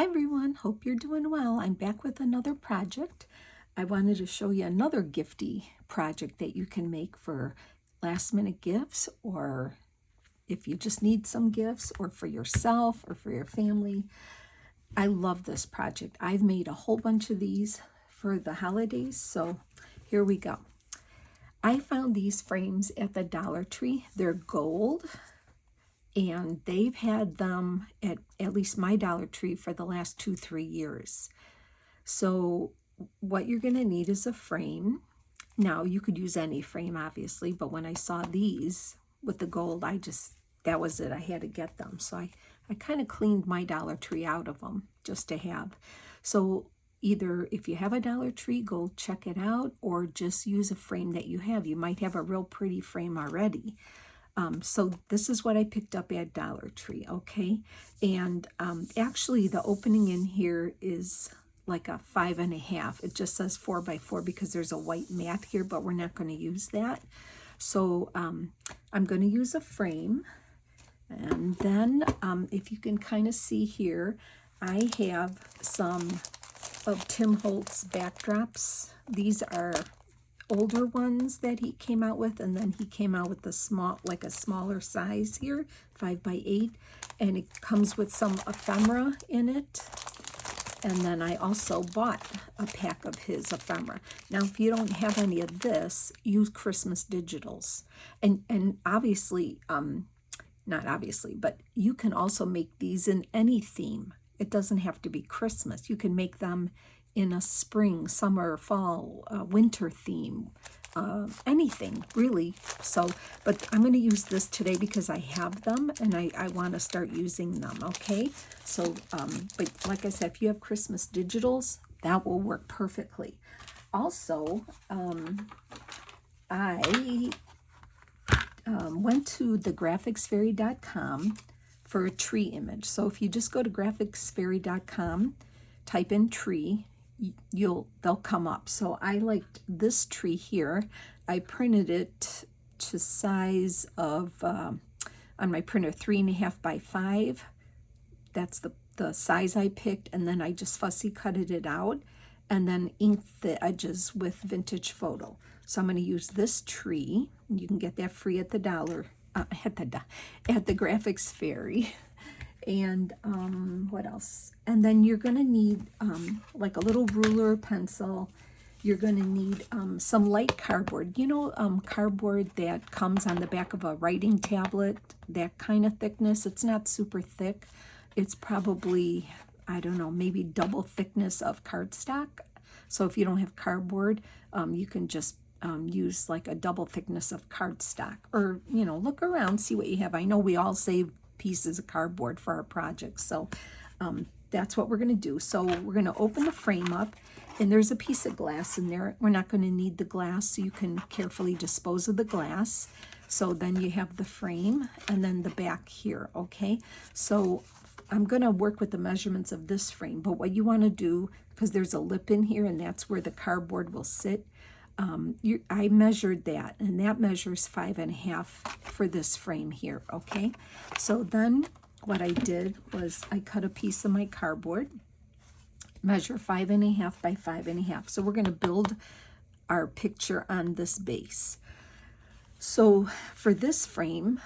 Hi everyone, hope you're doing well. I'm back with another project. I wanted to show you another gifty project that you can make for last minute gifts, or if you just need some gifts, or for yourself or for your family. I love this project. I've made a whole bunch of these for the holidays, so here we go. I found these frames at the Dollar Tree. They're gold, and they've had them at least my Dollar Tree for the last 2-3 years. So what you're going to need is a frame. Now you could use any frame obviously, but when I saw these with the gold, that was it. I had to get them. So I kind of cleaned my Dollar Tree out of them just to have. So either if you have a Dollar Tree, go check it out, or just use a frame that you have. You might have a real pretty frame already. So this is what I picked up at Dollar Tree, okay? And actually the opening in here is like a 5.5. It just says 4x4 because there's a white mat here, but we're not going to use that. So I'm going to use a frame. And then if you can kind of see here, I have some of Tim Holtz backdrops. These are older ones that he came out with, and then he came out with a smaller size here, 5x8, and it comes with some ephemera in it. And then I also bought a pack of his ephemera. Now, if you don't have any of this, use Christmas digitals. And obviously, not obviously, but you can also make these in any theme. It doesn't have to be Christmas. You can make them in a spring, summer, fall, winter theme, anything really. So, but I'm going to use this today because I have them and I want to start using them, okay? So, but like I said, if you have Christmas digitals, that will work perfectly. Also, I went to the graphicsfairy.com for a tree image. So if you just go to graphicsfairy.com, type in tree, they'll come up. So I liked this tree here. I printed it to size of on my printer 3.5x5. That's the size I picked, and then I just fussy cutted it out and then inked the edges with vintage photo. So I'm going to use this tree. You can get that free at the at the Graphics Fairy. And what else? And then you're going to need like a little ruler, pencil. You're going to need some light cardboard. You know, cardboard that comes on the back of a writing tablet, that kind of thickness. It's not super thick. It's probably, I don't know, maybe double thickness of cardstock. So if you don't have cardboard, you can just use like a double thickness of cardstock. Or, you know, look around, see what you have. I know we all save pieces of cardboard for our projects, so that's what we're going to do. So we're going to open the frame up, and there's a piece of glass in there. We're not going to need the glass, so you can carefully dispose of the glass. So then you have the frame and then the back here, okay? So I'm going to work with the measurements of this frame, but what you want to do, because there's a lip in here and that's where the cardboard will sit, I measured that, and that measures 5.5 for this frame here, okay? So then what I did was I cut a piece of my cardboard, measure 5.5 by 5.5. So we're going to build our picture on this base. So for this frame,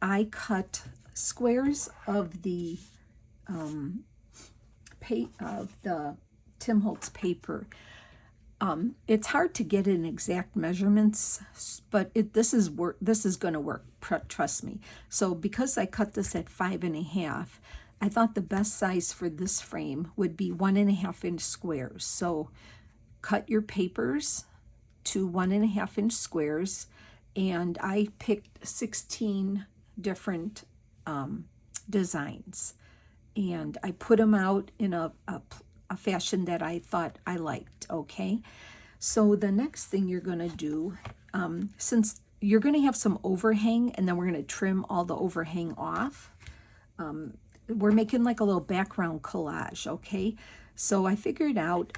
I cut squares of the Tim Holtz paper. It's hard to get in exact measurements, but this is going to work, trust me. So because I cut this at 5.5, I thought the best size for this frame would be 1.5-inch squares. So cut your papers to 1.5-inch squares, and I picked 16 different designs, and I put them out in a fashion that I thought I liked, okay? So the next thing you're going to do, since you're going to have some overhang, and then we're going to trim all the overhang off, we're making like a little background collage, okay? So I figured out,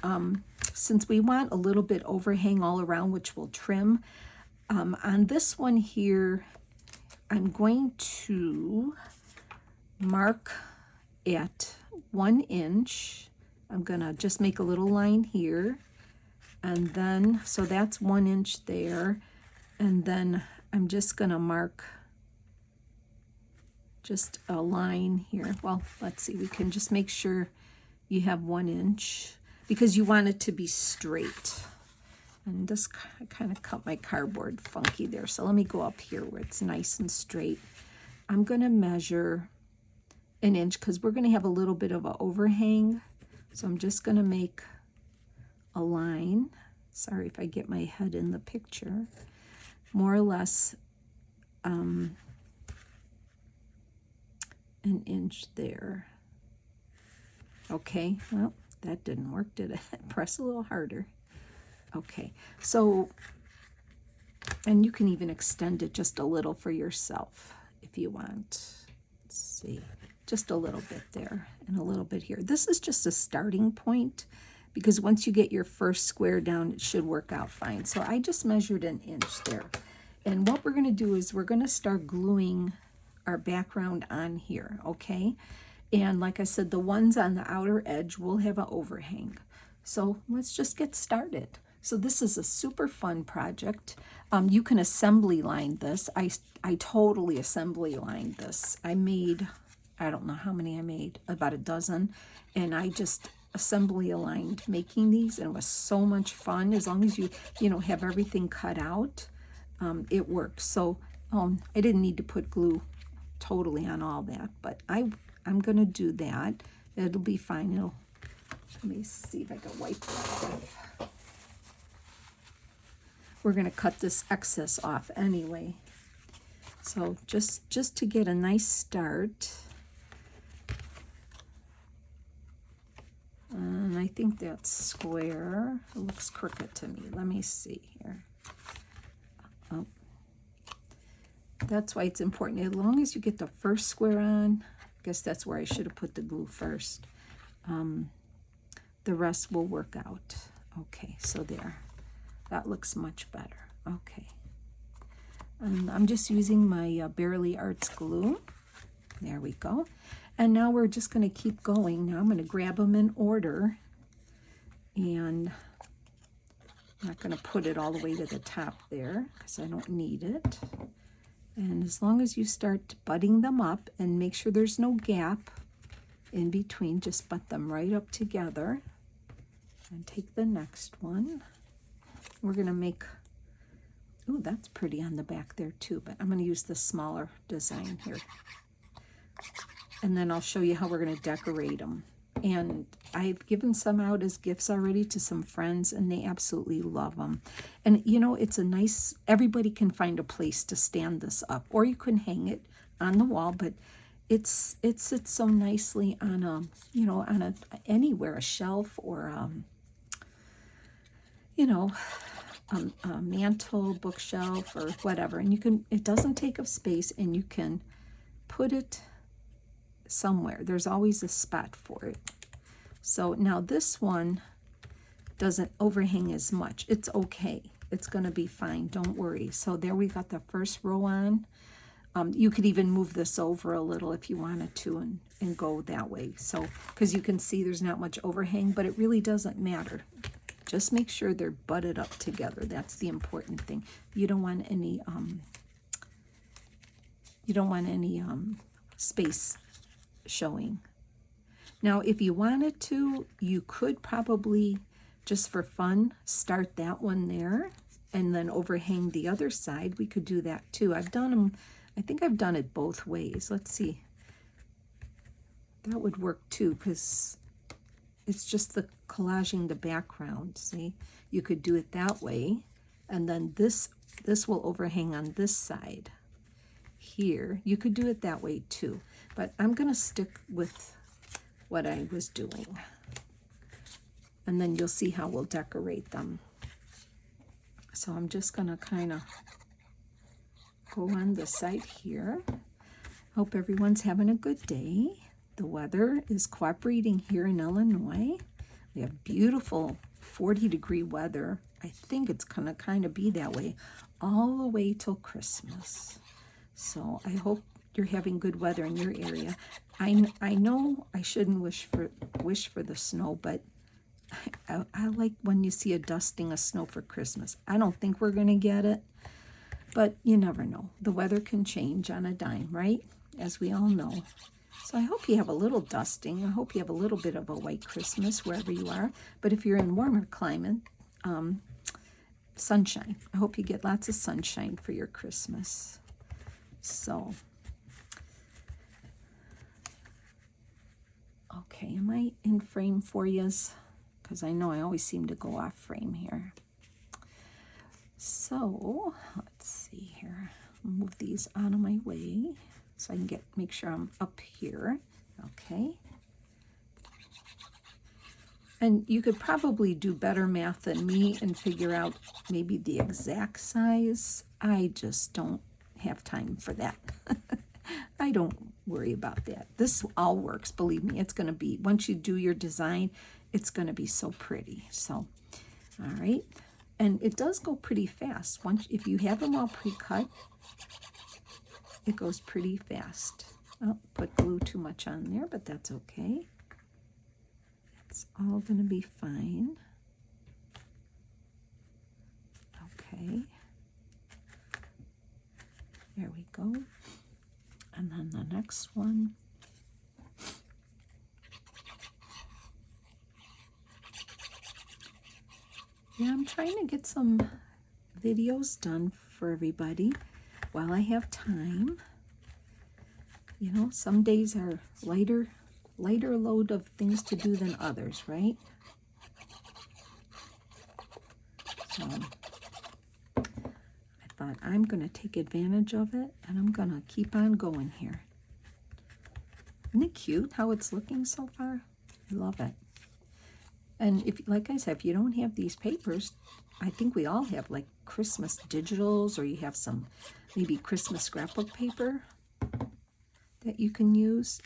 since we want a little bit overhang all around, which we'll trim, on this one here, I'm going to mark at 1 inch. I'm gonna just make a little line here, and then, so that's 1 inch there, and then I'm just gonna mark just a line here. Well, let's see, we can just make sure you have 1 inch because you want it to be straight. And just kind of cut my cardboard funky there. So let me go up here where it's nice and straight. I'm gonna measure 1 inch because we're gonna have a little bit of an overhang. So I'm just gonna make a line. Sorry if I get my head in the picture. More or less 1 inch there. Okay, well, that didn't work, did it? Press a little harder. Okay, so, and you can even extend it just a little for yourself if you want. Let's see, just a little bit there and a little bit here. This is just a starting point because once you get your first square down, it should work out fine. So I just measured 1 inch there. And what we're gonna do is we're gonna start gluing our background on here, okay? And like I said, the ones on the outer edge will have an overhang. So let's just get started. So this is a super fun project. You can assembly line this. I totally assembly lined this. I made, I don't know how many I made, about a dozen. And I just assembly aligned making these, and it was so much fun. As long as you have everything cut out, it works. So I didn't need to put glue totally on all that, but I'm gonna do that. It'll be fine. Let me see if I can wipe that off. We're gonna cut this excess off anyway. So just to get a nice start. And I think that's square. It looks crooked to me. Let me see here. Oh. That's why it's important. As long as you get the first square on, I guess that's where I should have put the glue first. The rest will work out. Okay, so there. That looks much better. Okay. And I'm just using my Barely Arts glue. There we go. And now we're just going to keep going. Now I'm going to grab them in order. And I'm not going to put it all the way to the top there because I don't need it. And as long as you start butting them up and make sure there's no gap in between, just butt them right up together. And take the next one. We're going to make, ooh, that's pretty on the back there too, but I'm going to use the smaller design here. And then I'll show you how we're going to decorate them. And I've given some out as gifts already to some friends, and they absolutely love them. And it's a nice, everybody can find a place to stand this up, or you can hang it on the wall, but it sits so nicely on a, anywhere, a shelf or a mantle, bookshelf, or whatever. And it doesn't take up space, and you can put it somewhere. There's always a spot for it. So now this one doesn't overhang as much. It's okay. It's going to be fine. Don't worry. So there we got the first row on. You could even move this over a little if you wanted to and go that way. So, because you can see there's not much overhang, but it really doesn't matter. Just make sure they're butted up together. That's the important thing. You don't want any space showing. Now, if you wanted to, you could probably, just for fun, start that one there and then overhang the other side. We could do that too. I've done them, I think I've done it both ways. Let's see. That would work too, because it's just the collaging the background. See, you could do it that way, and then this will overhang on this side here. You could do it that way too, but I'm gonna stick with what I was doing, and then you'll see how we'll decorate them. So I'm just gonna kind of go on the side here. Hope everyone's having a good day. The weather is cooperating here in Illinois. We have beautiful 40-degree weather. I think it's going to kind of be that way all the way till Christmas. So I hope you're having good weather in your area. I know I shouldn't wish for the snow, but I like when you see a dusting of snow for Christmas. I don't think we're going to get it, but you never know. The weather can change on a dime, right? As we all know. So I hope you have a little dusting. I hope you have a little bit of a white Christmas wherever you are. But if you're in warmer climate, sunshine. I hope you get lots of sunshine for your Christmas. So, okay, am I in frame for yous? Because I know I always seem to go off frame here. So, let's see here. Move these out of my way so I can make sure I'm up here. Okay. And you could probably do better math than me and figure out maybe the exact size. I just don't have time for that. I don't worry about that. This all works, believe me. It's going to be, once you do your design, it's going to be so pretty. So, all right. And it does go pretty fast. Once, if you have them all pre-cut, it goes pretty fast. Oh, put glue too much on there, but that's okay. It's all going to be fine. Okay. There we go. And then the next one. Yeah, I'm trying to get some videos done for everybody while I have time. You know, some days are lighter load of things to do than others, right? So I thought I'm going to take advantage of it, and I'm going to keep on going here. Isn't it cute how it's looking so far? I love it. And if, like I said, if you don't have these papers, I think we all have like Christmas digitals, or you have some maybe Christmas scrapbook paper that you can use,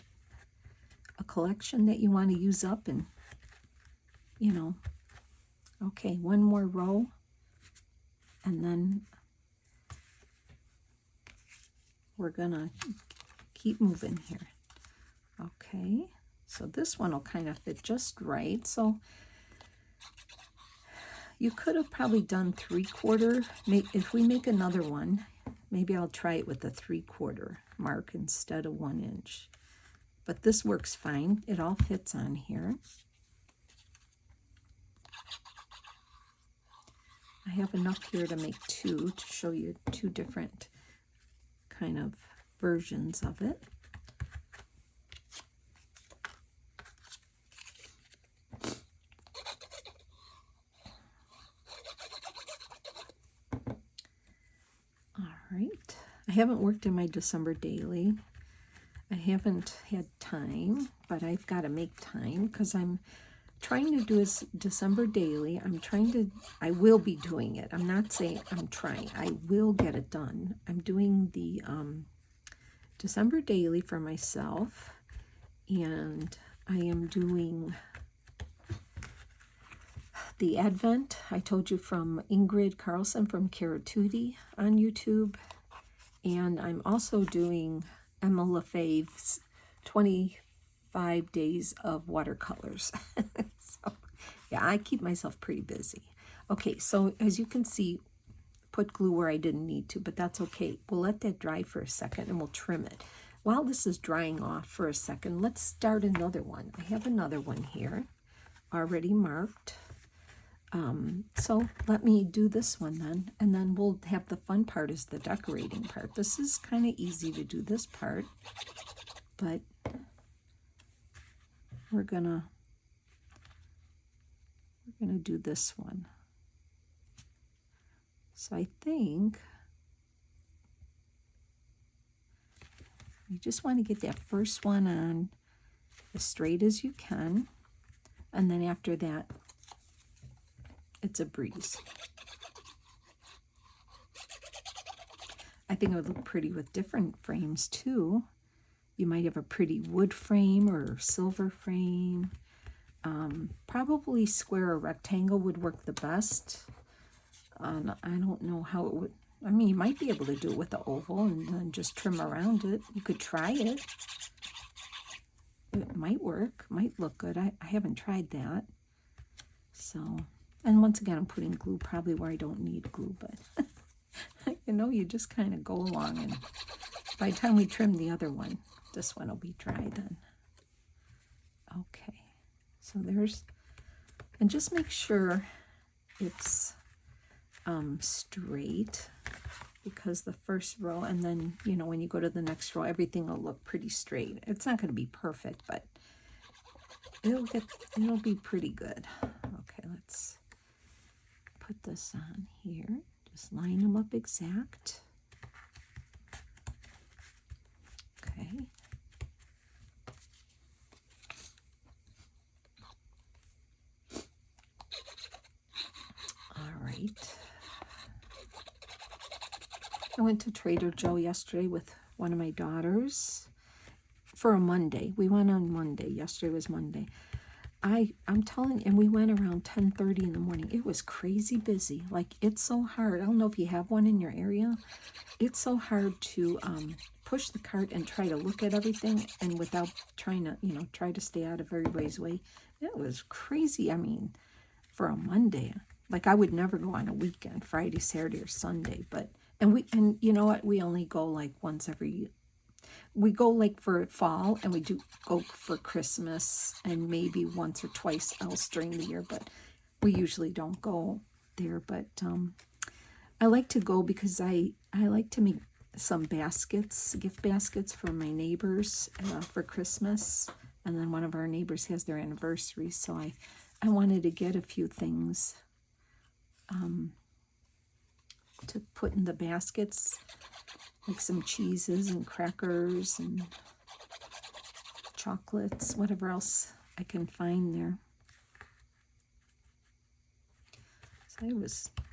a collection that you want to use up, and, you know. Okay, one more row, and then we're gonna keep moving here. Okay, so this one will kind of fit just right. So you could have probably done 3/4. If we make another one, maybe I'll try it with the 3/4 mark instead of 1 inch. But this works fine. It all fits on here. I have enough here to make 2 to show you 2 different kind of versions of it. Right. I haven't worked in my December daily. I haven't had time, but I've got to make time because I'm trying to do a December daily. I will be doing it. I'm not saying I'm trying. I will get it done. I'm doing the December daily for myself, and I am doing the Advent, I told you, from Ingrid Carlson from Caratuti on YouTube. And I'm also doing Emma LaFave's 25 days of watercolors. So, yeah, I keep myself pretty busy. Okay, so as you can see, put glue where I didn't need to, but that's okay. We'll let that dry for a second and we'll trim it. While this is drying off for a second, let's start another one. I have another one here already marked. So let me do this one then, and then we'll have the fun part is the decorating part. This is kind of easy to do this part, but we're gonna do this one. So I think you just want to get that first one on as straight as you can, and then after that, it's a breeze. I think it would look pretty with different frames too. You might have a pretty wood frame or silver frame. Probably square or rectangle would work the best. I don't know how it would. I mean, you might be able to do it with the oval and then just trim around it. You could try it. It might work, might look good. I haven't tried that. So, and once again, I'm putting glue probably where I don't need glue, but you know, you just kind of go along, and by the time we trim the other one, this one will be dry then. Okay, so there's, and just make sure it's straight, because the first row, and then, you know, when you go to the next row, everything will look pretty straight. It's not going to be perfect, but it'll be pretty good. Okay, let's put this on here. Just line them up exact. Okay. All right. I went to Trader Joe yesterday with one of my daughters for a Monday. We went on Monday. Yesterday was Monday. I'm telling you, and we went around 10:30 in the morning. It was crazy busy. Like, it's so hard. I don't know if you have one in your area. It's so hard to push the cart and try to look at everything, and without trying to, you know, try to stay out of everybody's way. It was crazy. I mean, for a Monday, like, I would never go on a weekend, Friday, Saturday, or Sunday. But and you know what? We only go like once every. We go like for fall, and we do go for Christmas, and maybe once or twice else during the year, but we usually don't go there. But I like to go because I like to make some baskets, gift baskets for my neighbors for Christmas. And then one of our neighbors has their anniversary, so I wanted to get a few things to put in the baskets, like some cheeses and crackers and chocolates, whatever else I can find there. So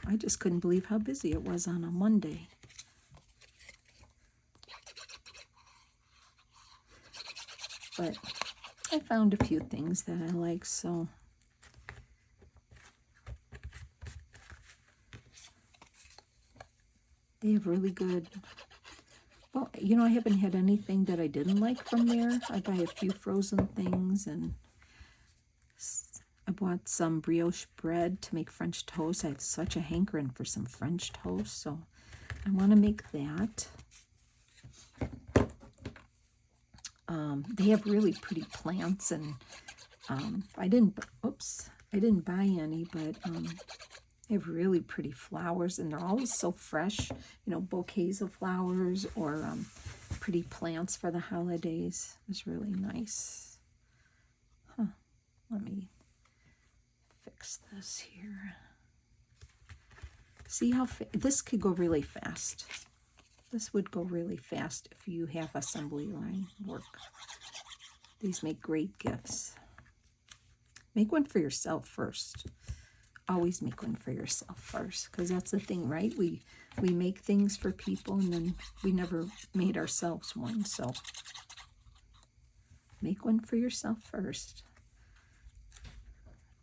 I just couldn't believe how busy it was on a Monday. But I found a few things that I like, so they have really good. Well, you know, I haven't had anything that I didn't like from there. I buy a few frozen things, and I bought some brioche bread to make French toast. I have such a hankering for some French toast, so I want to make that. They have really pretty plants, and I didn't buy any, but they have really pretty flowers, and they're always so fresh, you know, bouquets of flowers or pretty plants for the holidays. It's really nice. Let me fix this here. See how this could go really fast. This would go really fast if you have assembly line work. These make great gifts. Make one for yourself first. Always make one for yourself first, because that's the thing, right? We make things for people, and then we never made ourselves one. So make one for yourself first,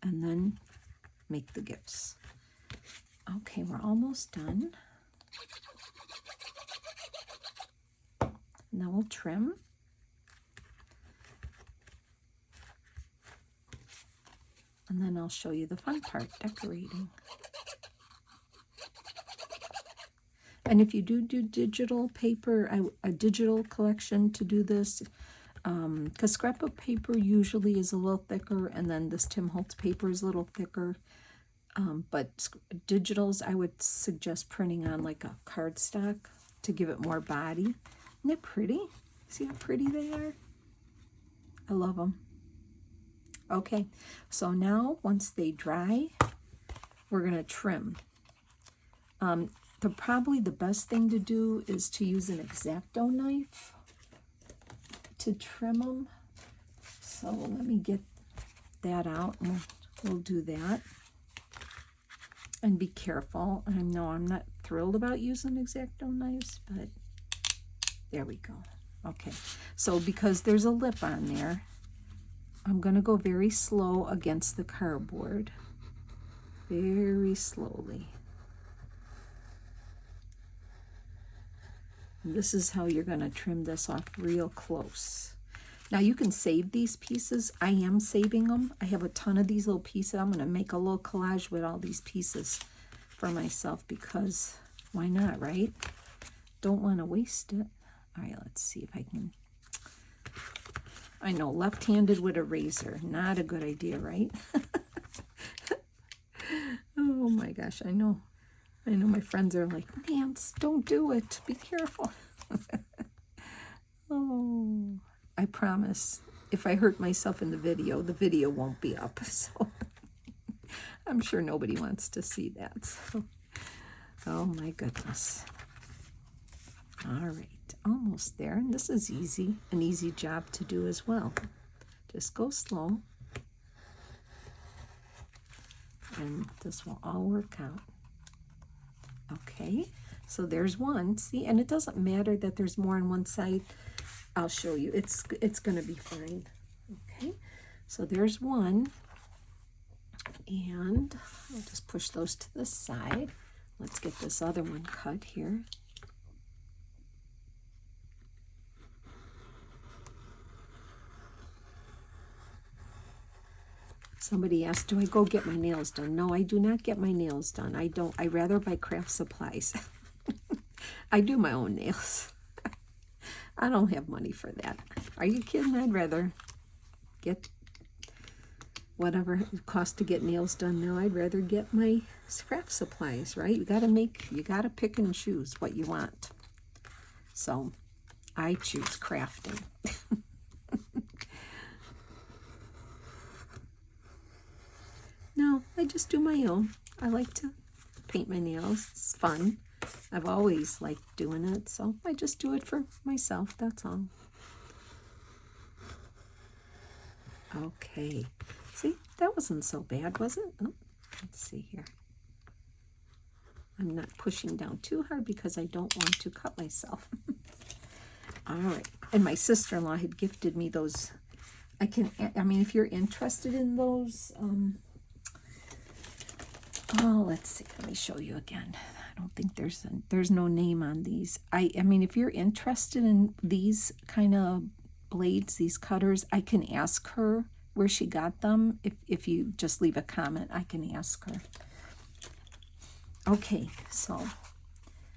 and then make the gifts. Okay, we're almost done. Now we'll trim. And then I'll show you the fun part, decorating. And if you do digital paper, a digital collection to do this, because scrapbook paper usually is a little thicker, and then this Tim Holtz paper is a little thicker. But digitals, I would suggest printing on like a cardstock to give it more body. Isn't it pretty? See how pretty they are? I love them. Okay, so now once they dry, we're going to trim. Probably the best thing to do is to use an X-Acto knife to trim them. So let me get that out, and we'll do that. And be careful. I know I'm not thrilled about using X-Acto knives, but there we go. Okay, so because there's a lip on there, I'm going to go very slow against the cardboard. Very slowly. And this is how you're going to trim this off real close. Now you can save these pieces. I am saving them. I have a ton of these little pieces. I'm going to make a little collage with all these pieces for myself because why not, right? Don't want to waste it. All right, let's see if I can. I know, left-handed with a razor. Not a good idea, right? Oh my gosh, I know. I know my friends are like, Nance, don't do it. Be careful. Oh, I promise. If I hurt myself in the video won't be up. So I'm sure nobody wants to see that. So, oh my goodness. All right, almost there. And this is easy, an easy job to do as well. Just go slow. And this will all work out. Okay, so there's one. See, and it doesn't matter that there's more on one side. I'll show you. It's going to be fine. Okay, so there's one. And I'll just push those to the side. Let's get this other one cut here. Somebody asked, do I go get my nails done? No, I do not get my nails done. I don't. I rather buy craft supplies. I do my own nails. I don't have money for that. Are you kidding? I'd rather get whatever it costs to get nails done now. I'd rather get my craft supplies, right? You gotta pick and choose what you want. So I choose crafting. No, I just do my own. I like to paint my nails. It's fun. I've always liked doing it, so I just do it for myself, that's all. Okay. See, that wasn't so bad, was it? Oh, let's see here. I'm not pushing down too hard because I don't want to cut myself. All right. And my sister-in-law had gifted me those. I mean, if you're interested in those, oh, let's see. Let me show you again. I don't think there's no name on these. I mean, if you're interested in these kind of blades, these cutters, I can ask her where she got them. If you just leave a comment, I can ask her. Okay, so,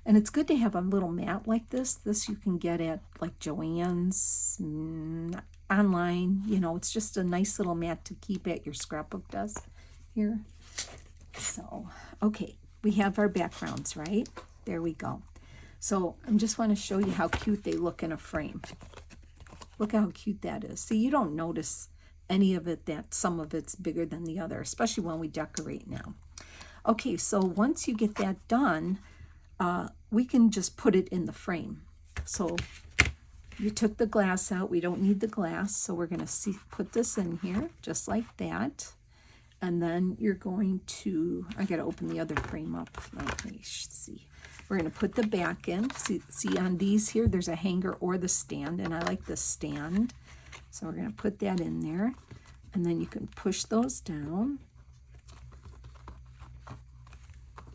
and it's good to have a little mat like this. This you can get at like Joann's, online. You know, it's just a nice little mat to keep at your scrapbook desk here. So, okay, we have our backgrounds, right? There we go. So I just want to show you how cute they look in a frame. Look how cute that is. See, you don't notice any of it, that some of it's bigger than the other, especially when we decorate now. Okay, so once you get that done, we can just put it in the frame. So you took the glass out. We don't need the glass, so we're going to put this in here just like that. And then you're going to, I got to open the other frame up. Let me see. We're going to put the back in. See on these here, there's a hanger or the stand, and I like the stand. So we're going to put that in there. And then you can push those down.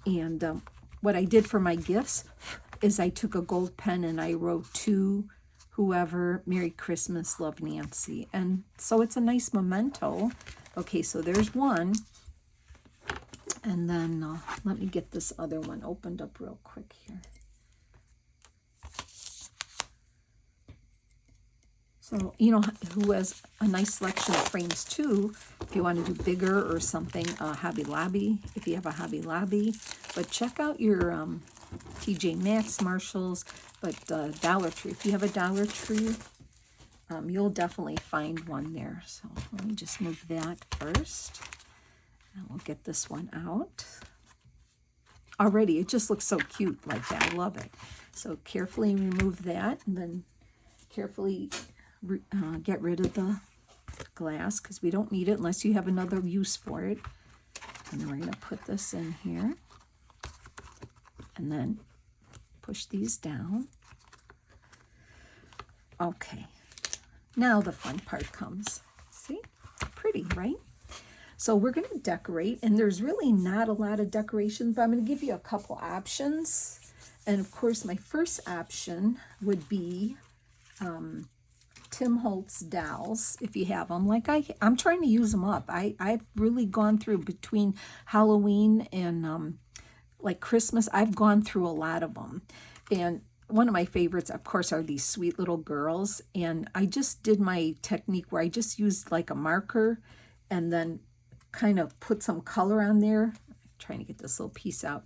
And what I did for my gifts is I took a gold pen and I wrote to whoever, Merry Christmas, love Nancy. And so it's a nice memento. Okay, so there's one. And then let me get this other one opened up real quick here. So, you know, who has a nice selection of frames too, if you want to do bigger or something, Hobby Lobby, if you have a Hobby Lobby. But check out your TJ Maxx, Marshalls, but Dollar Tree. If you have a Dollar Tree, you'll definitely find one there. So let me just move that first. And we'll get this one out. Already, it just looks so cute like that. I love it. So carefully remove that, and then carefully get rid of the glass because we don't need it unless you have another use for it. And then we're going to put this in here. And then push these down. Okay. Now the fun part comes. See? Pretty, right? So we're going to decorate, and there's really not a lot of decorations, but I'm going to give you a couple options, And of course, my first option would be Tim Holtz dowels, if you have them. Like I'm trying to use them up. I've really gone through between Halloween and like Christmas. I've gone through a lot of them. And one of my favorites, of course, are these sweet little girls. And I just did my technique where I just used like a marker and then kind of put some color on there. I'm trying to get this little piece out.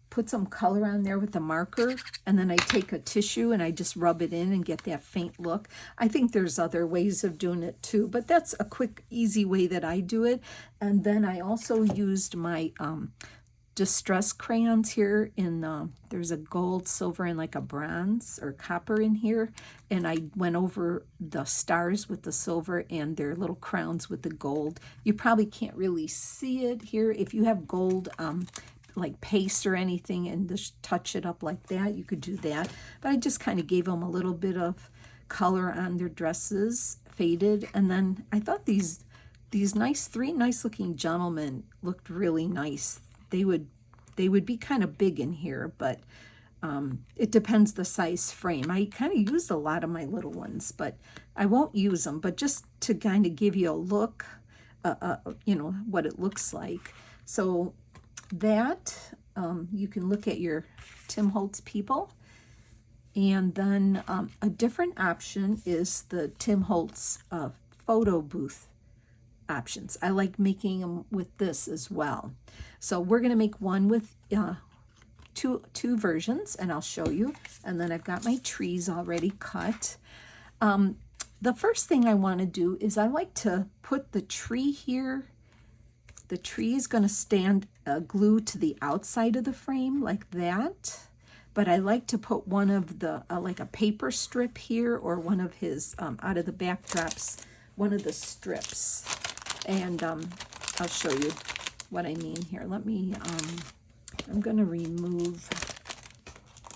Put some color on there with the marker, and then I take a tissue and I just rub it in and get that faint look. I think there's other ways of doing it too, but that's a quick, easy way that I do it. And then I also used my distress crayons here in there's a gold, silver, and like a bronze or copper in here, and I went over the stars with the silver and their little crowns with the gold. You probably can't really see it here. If you have gold like paste or anything and just touch it up like that, you could do that. But I just kind of gave them a little bit of color on their dresses, faded. And then I thought these three nice looking gentlemen looked really nice. They would be kind of big in here, but it depends the size frame. I kind of used a lot of my little ones, but I won't use them, but just to kind of give you a look, you know, what it looks like. So that you can look at your Tim Holtz people. And then a different option is the Tim Holtz photo booth options. I like making them with this as well. So we're going to make one with two versions, and I'll show you. And then I've got my trees already cut. The first thing I want to do is I like to put the tree here. The tree is going to stand glued to the outside of the frame like that. But I like to put one of the, like a paper strip here, or one of his, out of the backdrops, one of the strips. And I'll show you what I mean here. Let me, I'm going to remove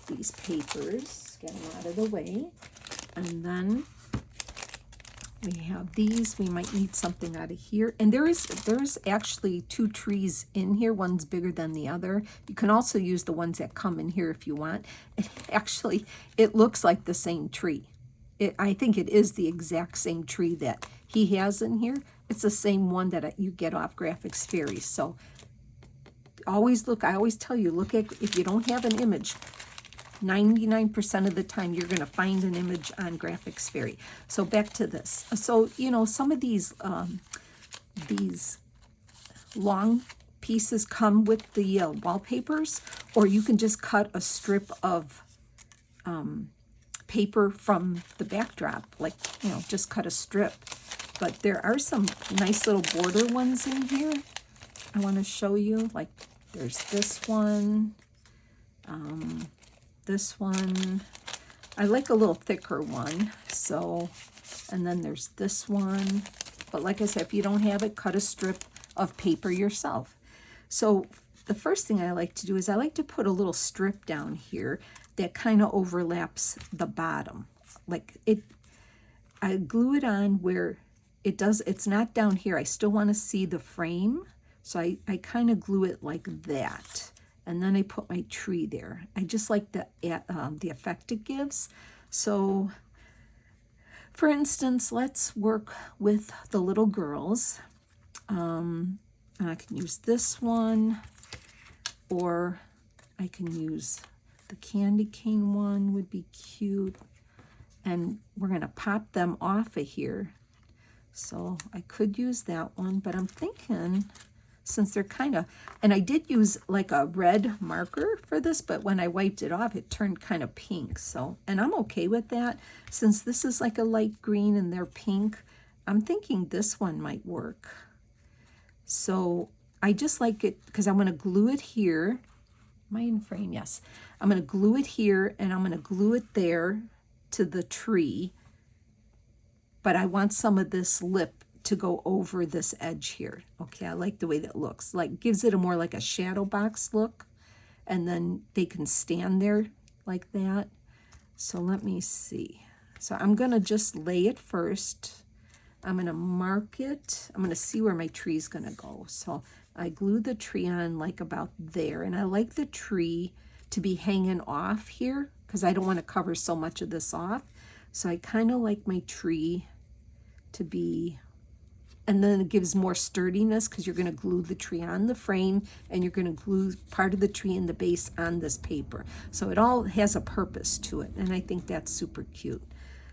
these papers, get them out of the way. And then we have these. We might need something out of here. And there's actually two trees in here. One's bigger than the other. You can also use the ones that come in here if you want. It looks like the same tree. I think it is the exact same tree that he has in here. It's the same one that you get off Graphics Fairy. So always look, I always tell you, look at, if you don't have an image, 99% of the time you're going to find an image on Graphics Fairy. So back to this. So, you know, some of these long pieces come with the wallpapers, or you can just cut a strip of paper from the backdrop, like, you know, just cut a strip. But there are some nice little border ones in here I want to show you. Like there's this one, this one. I like a little thicker one. So, and then there's this one. But like I said, if you don't have it, cut a strip of paper yourself. So the first thing I like to do is I like to put a little strip down here that kind of overlaps the bottom. Like it, I glue it on where it does, it's not down here. I still want to see the frame. So I kind of glue it like that. And then I put my tree there. I just like the effect it gives. So for instance, let's work with the little girls. And I can use this one, or I can use the candy cane one, would be cute. And we're going to pop them off of here. So I could use that one, but I'm thinking, since they're kind of, and I did use like a red marker for this, but when I wiped it off, it turned kind of pink. So, and I'm okay with that. Since this is like a light green and they're pink, I'm thinking this one might work. So I just like it because I'm going to glue it here. Am I in frame? Yes. I'm going to glue it here, and I'm going to glue it there to the tree. But I want some of this lip to go over this edge here. Okay, I like the way that looks. Like, gives it a more like a shadow box look. And then they can stand there like that. So let me see. So I'm going to just lay it first. I'm going to mark it. I'm going to see where my tree is going to go. So I glue the tree on like about there. And I like the tree to be hanging off here because I don't want to cover so much of this off. So I kind of like my tree to be, and then it gives more sturdiness because you're going to glue the tree on the frame and you're going to glue part of the tree and the base on this paper. So it all has a purpose to it, and I think that's super cute.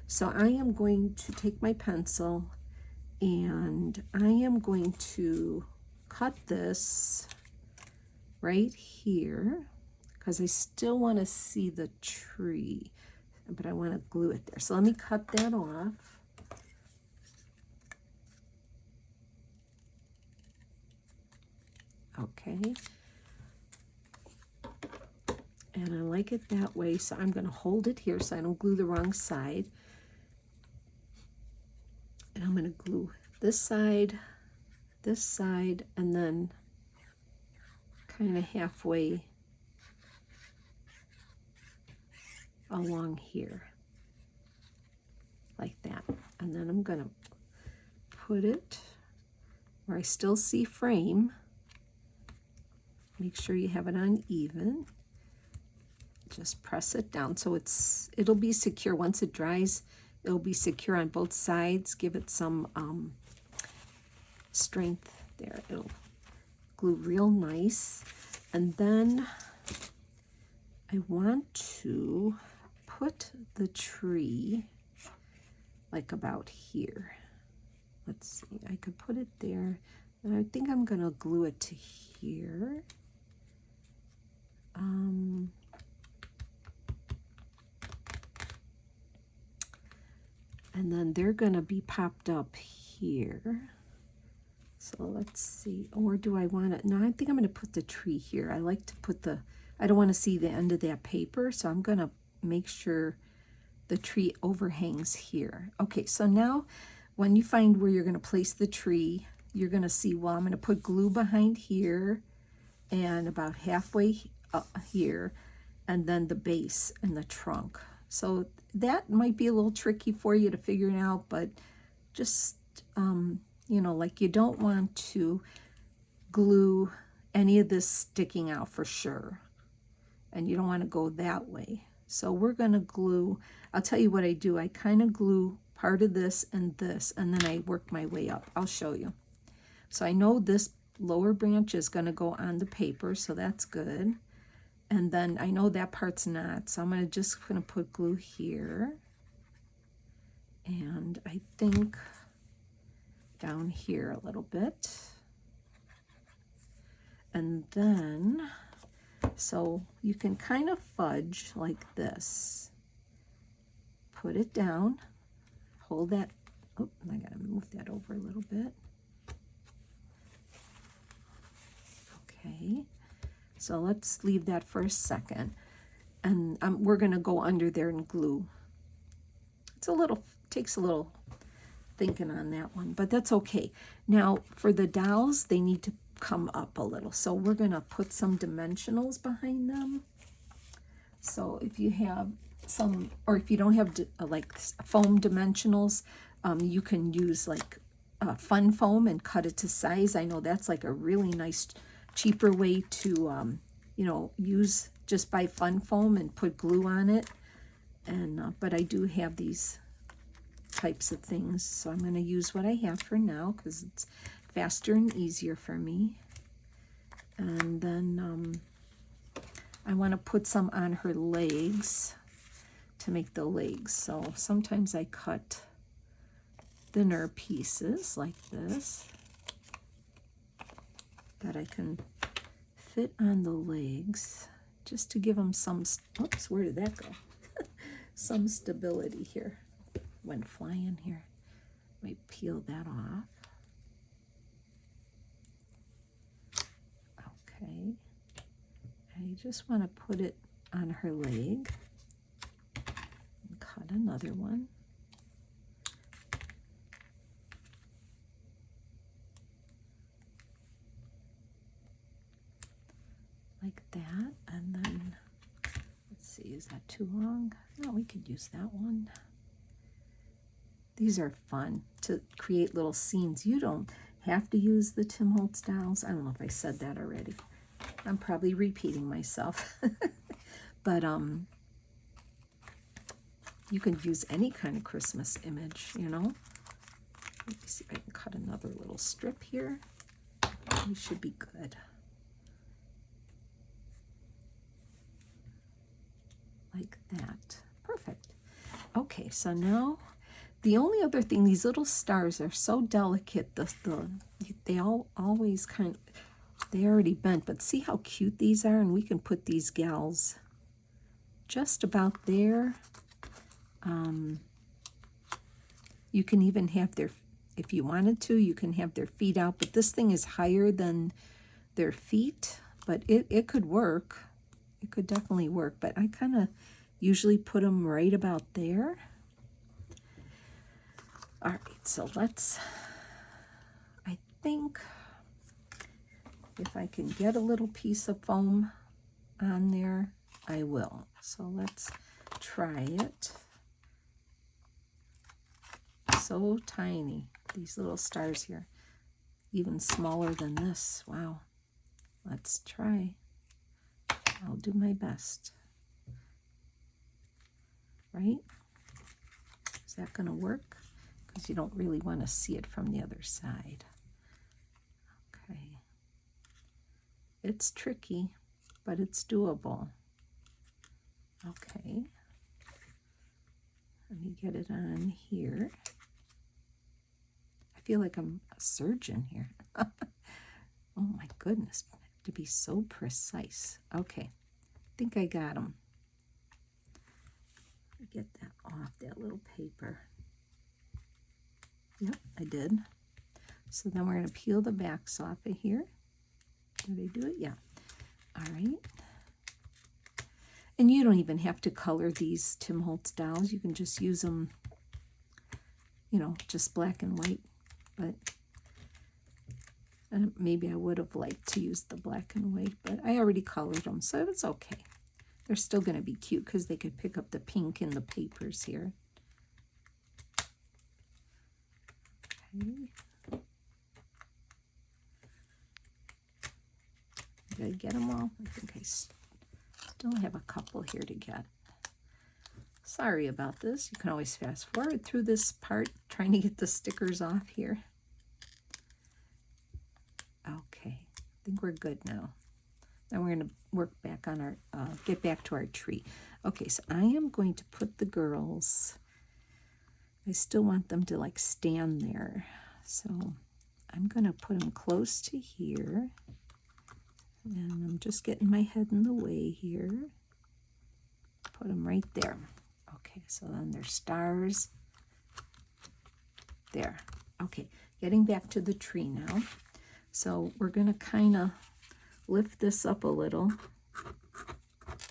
So I am going to take my pencil and I am going to cut this right here because I still want to see the tree, but I want to glue it there. So let me cut that off. Okay. And I like it that way, so I'm going to hold it here so I don't glue the wrong side. And I'm going to glue this side, and then kind of halfway along here, like that. And then I'm going to put it where I still see frame. Make sure you have it uneven. Just press it down so it'll be secure. Once it dries, it'll be secure on both sides. Give it some strength there. It'll glue real nice. And then I want to put the tree like about here. Let's see, I could put it there. And I think I'm gonna glue it to here. And then they're gonna be popped up here. So let's see, or do I want it? No, I think I'm gonna put the tree here. I like to put I don't wanna see the end of that paper, so I'm gonna make sure the tree overhangs here. Okay, so now when you find where you're gonna place the tree, you're gonna see, well, I'm gonna put glue behind here and about halfway here, and then the base and the trunk. So that might be a little tricky for you to figure it out, but just, you know, like you don't want to glue any of this sticking out for sure. And you don't want to go that way. So we're going to glue, I'll tell you what I do. I kind of glue part of this, and then I work my way up. I'll show you. So I know this lower branch is going to go on the paper, so that's good. And then I know that part's not, so I'm just going to put glue here. And I think down here a little bit. And then, so you can kind of fudge like this. Put it down, hold that, oh, I gotta move that over a little bit. Okay. So let's leave that for a second. And we're going to go under there and glue. Takes a little thinking on that one, but that's okay. Now for the dowels, they need to come up a little. So we're going to put some dimensionals behind them. So if you have some, or if you don't have like foam dimensionals, you can use like fun foam and cut it to size. I know that's like a really nice cheaper way to, you know, use just buy fun foam and put glue on it. And but I do have these types of things, so I'm going to use what I have for now because it's faster and easier for me. And then I want to put some on her legs to make the legs. So sometimes I cut thinner pieces like this that I can fit on the legs just to give them some, oops, where did that go? Some stability here. Went flying here. Let me peel that off. Okay. I just want to put it on her leg and cut another one. Like that, and then let's see, is that too long? No, we could use that one. These are fun to create little scenes. You don't have to use the Tim Holtz dowels. I don't know if I said that already. I'm probably repeating myself. But you can use any kind of Christmas image, you know. Let me see if I can cut another little strip here. We should be good. Like that. Perfect. Okay, so now the only other thing, these little stars are so delicate. They always kind of, they already bent, but see how cute these are? And we can put these gals just about there. You can even have their, if you wanted to, you can have their feet out, but this thing is higher than their feet, but it could work. It could definitely work, but I kind of usually put them right about there. All right, so let's, I think if I can get a little piece of foam on there, I will. So let's try it. So tiny, these little stars here, even smaller than this. Wow. Let's try. I'll do my best. Right? Is that going to work? Because you don't really want to see it from the other side. Okay. It's tricky, but it's doable. Okay. Let me get it on here. I feel like I'm a surgeon here. Oh my goodness, I have to be so precise. Okay, I think I got them. Get that off that little paper. Yep, I did. So then we're going to peel the backs off of here. Did I do it? Yeah. All right. And you don't even have to color these Tim Holtz dolls. You can just use them, you know, just black and white. But maybe I would have liked to use the black and white, but I already colored them, so it's okay. They're still going to be cute because they could pick up the pink in the papers here. Okay. Did I get them all? I think I still have a couple here to get. Sorry about this. You can always fast forward through this part, trying to get the stickers off here. Okay, I think we're good now. Then we're going to work back on our, get back to our tree. Okay, so I am going to put the girls, I still want them to like stand there. So I'm going to put them close to here. And I'm just getting my head in the way here. Put them right there. Okay, so then there's stars. There. Okay, getting back to the tree now. So we're going to kind of lift this up a little.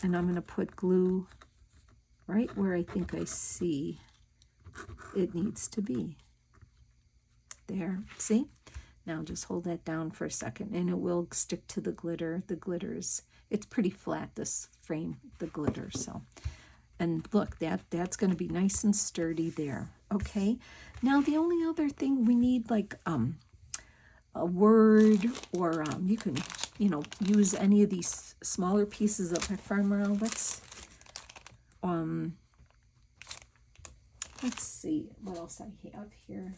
And I'm going to put glue right where I think I see it needs to be. There. See? Now just hold that down for a second and it will stick to the glitter. The glitters, it's pretty flat, this frame, the glitter. So, and look, that's going to be nice and sturdy there. Okay. Now the only other thing we need, like a word, or you can, you know, use any of these smaller pieces of ephemera. Let's see what else I have here.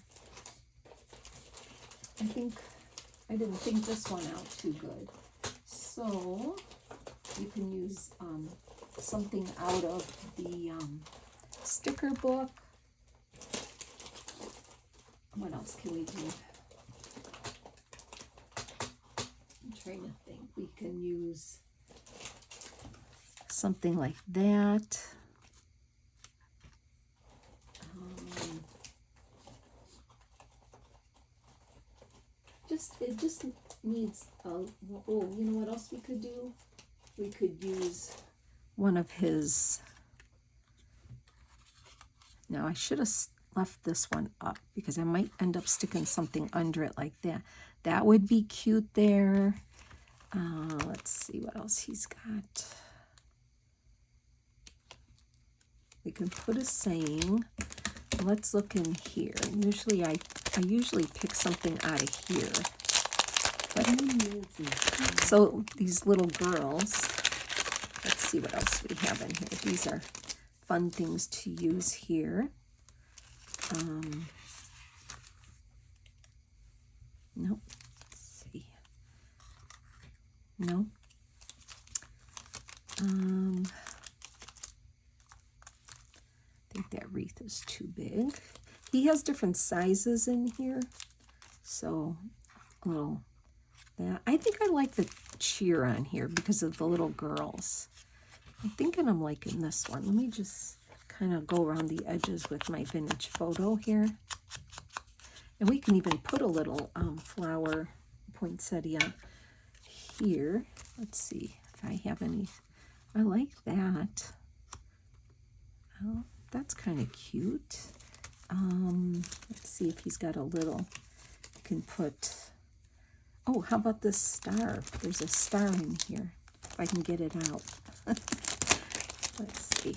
I didn't think this one out too good. So you can use something out of the sticker book. What else can we do? I'm trying to think. We can use something like that. It just needs oh, you know what else we could do? We could use one of his. Now I should have left this one up because I might end up sticking something under it like that. That would be cute there. Let's see what else he's got. We can put a saying. Let's look in here. Usually I usually pick something out of here. But so these little girls, let's see see what else we have in here. These are fun things to use here. Nope. Let's see. No. I think that wreath is too big. He has different sizes in here. So a little that. I think I like the cheer on here because of the little girls. I'm thinking I'm liking this one. Let me just kind of go around the edges with my vintage photo here. And we can even put a little flower poinsettia here. Let's see if I have any. I like that. Oh, that's kind of cute. Let's see if he's got a little. You can put. Oh, how about this star? There's a star in here. If I can get it out. Let's see.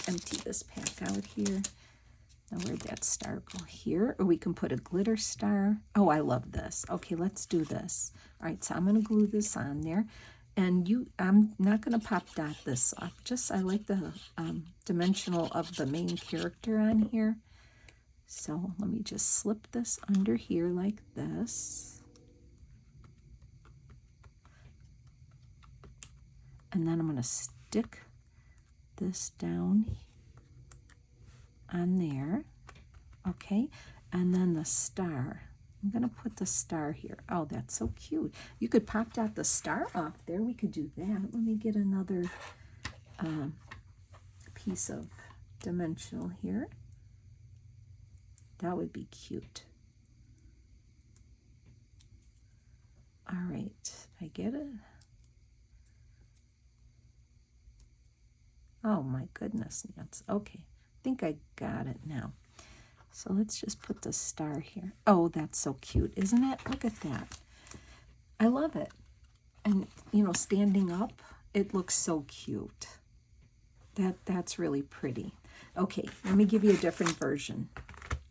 Empty this pack out here. Now where'd that star go? Here? Or we can put a glitter star. Oh, I love this. Okay, let's do this. All right, so I'm going to glue this on there. And I'm not going to pop dot this off. Just, I like the dimensional of the main character on here. So let me just slip this under here like this. And then I'm going to stick this down on there. Okay, and then the star. I'm going to put the star here. Oh, that's so cute. You could pop dot the star off there. We could do that. Let me get another piece of dimensional here. That would be cute. All right, I get it. Oh my goodness, Nance. Okay, I think I got it now. So let's just put the star here. Oh, that's so cute, isn't it? Look at that. I love it. And, you know, standing up, it looks so cute. That's really pretty. Okay, let me give you a different version.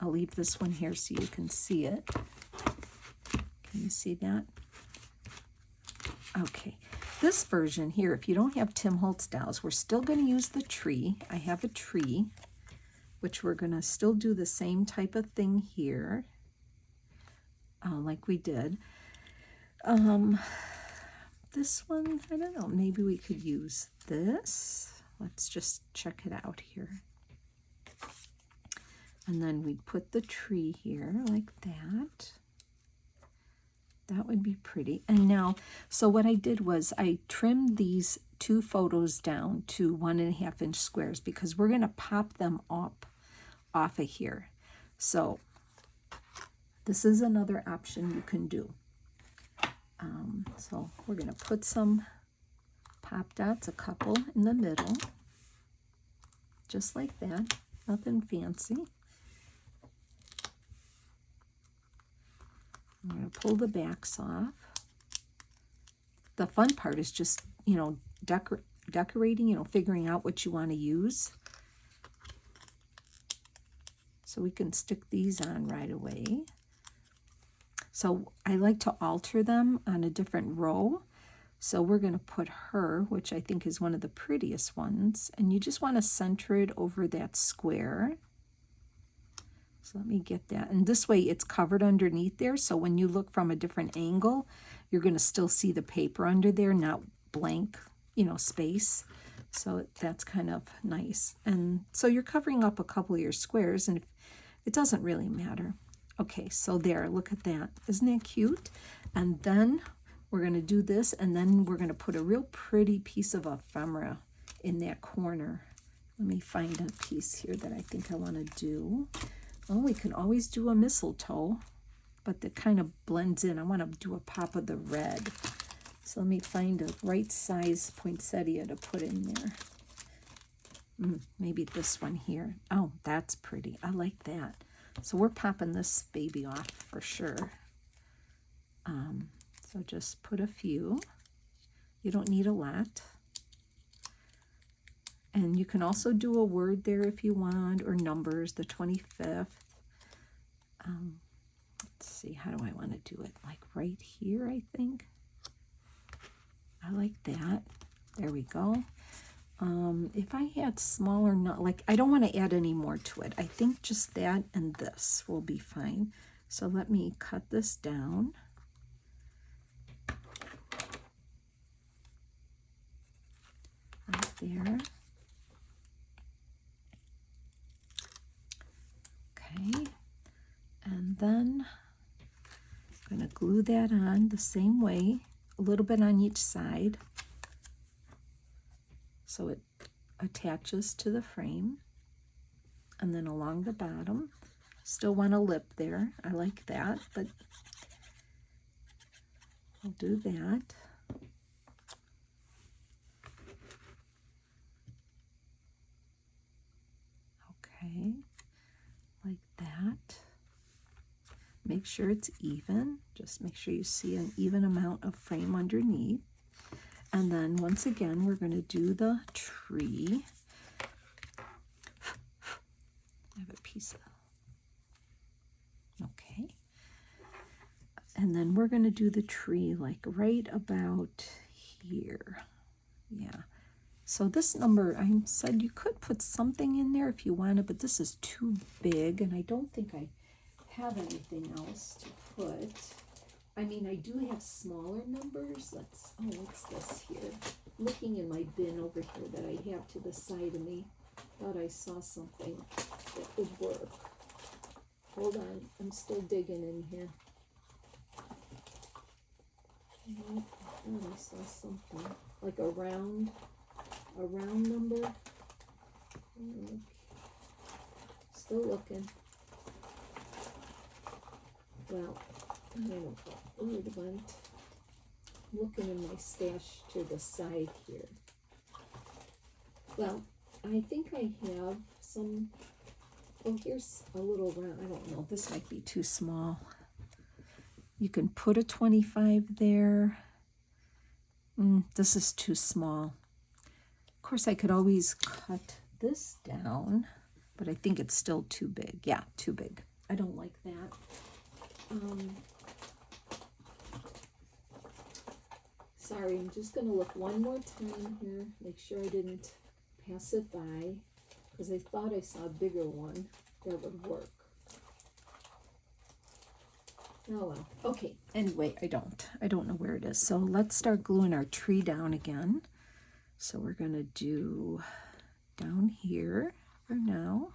I'll leave this one here so you can see it. Can you see that? Okay. This version here, if you don't have Tim Holtz dolls, we're still going to use the tree. I have a tree, which we're going to still do the same type of thing here, like we did. This one, I don't know, maybe we could use this. Let's just check it out here. And then we'd put the tree here like that. That would be pretty. And now, so what I did was I trimmed these two photos down to 1.5 inch squares because we're going to pop them up off of here. So this is another option you can do. So we're going to put some pop dots, a couple in the middle, just like that. Nothing fancy. I'm going to pull the backs off. The fun part is just, you know, decorating, you know, figuring out what you want to use. So we can stick these on right away. So I like to alter them on a different row. So we're going to put her, which I think is one of the prettiest ones. And you just want to center it over that square. So let me get that. And this way it's covered underneath there. So when you look from a different angle, you're going to still see the paper under there, not blank, you know, space. So that's kind of nice. And so you're covering up a couple of your squares, and it doesn't really matter. Okay, so there, look at that. Isn't that cute? And then we're going to do this, and then we're going to put a real pretty piece of ephemera in that corner. Let me find a piece here that I think I want to do. Well, we can always do a mistletoe, but that kind of blends in. I want to do a pop of the red. So let me find a right size poinsettia to put in there. Maybe this one here. Oh, that's pretty. I like that. So we're popping this baby off for sure. So just put a few. You don't need a lot. And you can also do a word there if you want, or numbers, the 25th. Let's see, how do I want to do it? Like right here, I think. I like that. There we go. If I had smaller, not like, I don't want to add any more to it. I think just that and this will be fine. So let me cut this down. Right there. Okay. And then I'm going to glue that on the same way, a little bit on each side, so it attaches to the frame. And then along the bottom, still want a lip there. I like that, but I'll do that. Okay, like that. Make sure it's even. Just make sure you see an even amount of frame underneath. And then once again, we're going to do the tree. I have a piece of, okay. And then we're going to do the tree like right about here. Yeah. So this number, I said you could put something in there if you wanted, but this is too big, and I don't think I have anything else to put. I mean, I do have smaller numbers. What's this here? Looking in my bin over here that I have to the side of me, thought I saw something that would work. Hold on, I'm still digging in here. I thought I saw something, like a round number. Still looking. Well, I don't know where it went. Looking in my stash to the side here. Well, I think I have some. Oh, here's a little round. I don't know. This might be too small. You can put a 25 there. This is too small. Of course, I could always cut this down, but I think it's still too big. Yeah, too big. I don't like that. Sorry, I'm just going to look one more time here, make sure I didn't pass it by, because I thought I saw a bigger one that would work. Oh well. Okay, anyway, I don't know where it is. So let's start gluing our tree down again. So we're going to do down here for now,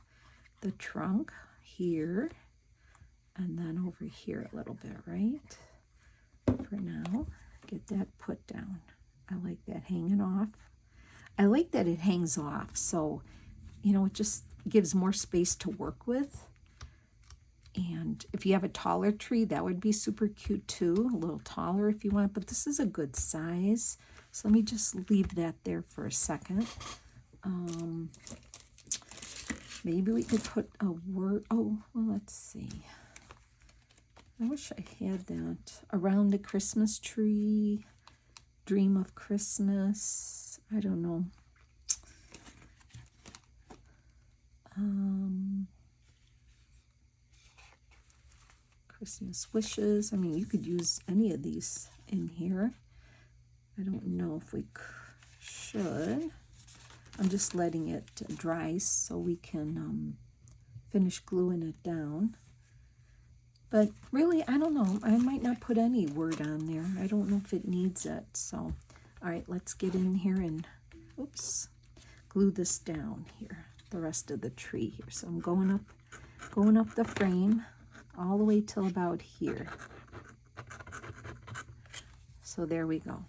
the trunk here, and then over here a little bit, right? For now, get that put down. I like that hanging off. I like that it hangs off, so, you know, it just gives more space to work with. And if you have a taller tree, that would be super cute too, a little taller if you want, but this is a good size. So let me just leave that there for a second. Maybe we could put a word, oh, well, let's see. I wish I had that. Around the Christmas tree, dream of Christmas, I don't know. Christmas wishes. I mean, you could use any of these in here. I don't know if we should. I'm just letting it dry so we can finish gluing it down. But really, I don't know. I might not put any word on there. I don't know if it needs it. So, all right, let's get in here and, oops, glue this down here, the rest of the tree here. So I'm going up the frame all the way till about here. So there we go.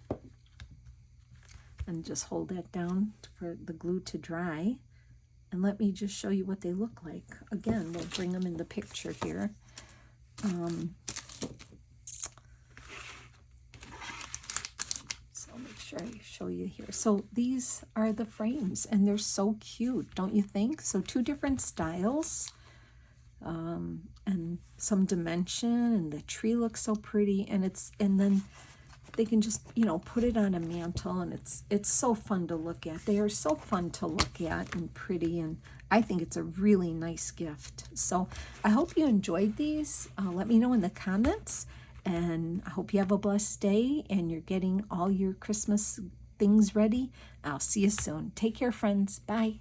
And just hold that down for the glue to dry. And let me just show you what they look like. Again, we'll bring them in the picture here. So I'll make sure I show you here. So these are the frames, and they're so cute, don't you think? So two different styles, and some dimension, and the tree looks so pretty, and then they can just, you know, put it on a mantle, and it's so fun to look at. They are so fun to look at and pretty, and I think it's a really nice gift. So I hope you enjoyed these. Let me know in the comments, and I hope you have a blessed day and you're getting all your Christmas things ready. I'll see you soon. Take care, friends. Bye.